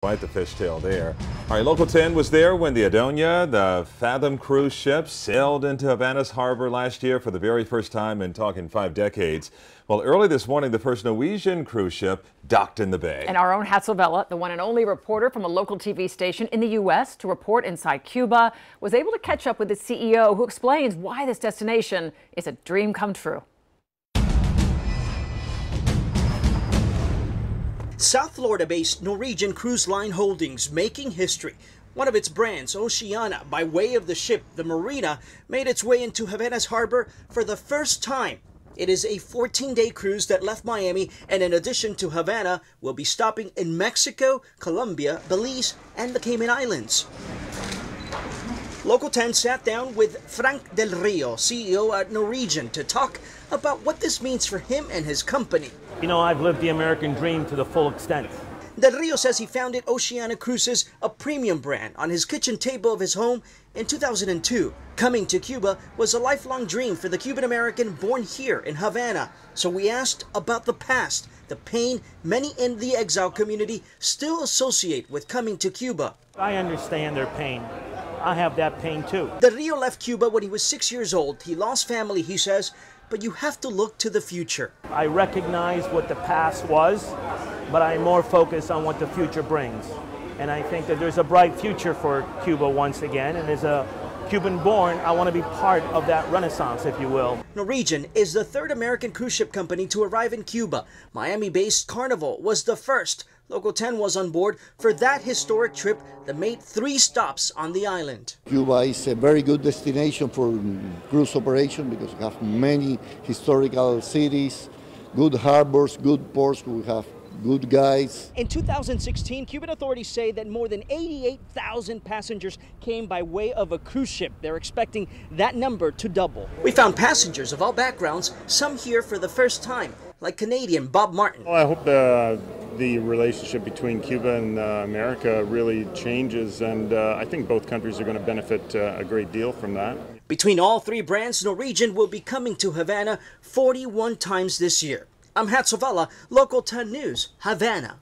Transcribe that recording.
Quite the fishtail there. All right, Local 10 was there when the Oceania, the Fathom cruise ship, sailed into Havana's harbor last year for the very first time in 5 decades. Well, early this morning, the first Norwegian cruise ship docked in the bay. And our own Hatzavella, the one and only reporter from a local TV station in the U.S. to report inside Cuba, was able to catch up with the CEO, who explains why this destination is a dream come true. South Florida-based Norwegian Cruise Line Holdings making history. One of its brands, Oceania, by way of the ship, the Marina, made its way into Havana's harbor for the first time. It is a 14-day cruise that left Miami and, in addition to Havana, will be stopping in Mexico, Colombia, Belize, and the Cayman Islands. Local 10 sat down with Frank Del Rio, CEO at Norwegian, to talk about what this means for him and his company. You know, I've lived the American dream to the full extent. Del Rio says he founded Oceania Cruises, a premium brand, on his kitchen table of his home in 2002. Coming to Cuba was a lifelong dream for the Cuban-American born here in Havana. So we asked about the past, the pain many in the exile community still associate with coming to Cuba. I understand their pain. I have that pain too. Del Rio left Cuba when he was 6 years old. He lost family, he says, but you have to look to the future. I recognize what the past was, but I'm more focused on what the future brings. And I think that there's a bright future for Cuba once again, and as a Cuban born, I want to be part of that renaissance, if you will. Norwegian is the third American cruise ship company to arrive in Cuba. Miami-based Carnival was the first. Local 10 was on board for that historic trip that made 3 stops on the island. Cuba is a very good destination for cruise operation because we have many historical cities, good harbors, good ports, we have good guides. In 2016, Cuban authorities say that more than 88,000 passengers came by way of a cruise ship. They're expecting that number to double. We found passengers of all backgrounds, some here for the first time, like Canadian Bob Martin. Well, I hope the relationship between Cuba and America really changes, and I think both countries are going to benefit a great deal from that. Between all 3 brands, Norwegian will be coming to Havana 41 times this year. I'm Hatzavella, Local 10 News, Havana.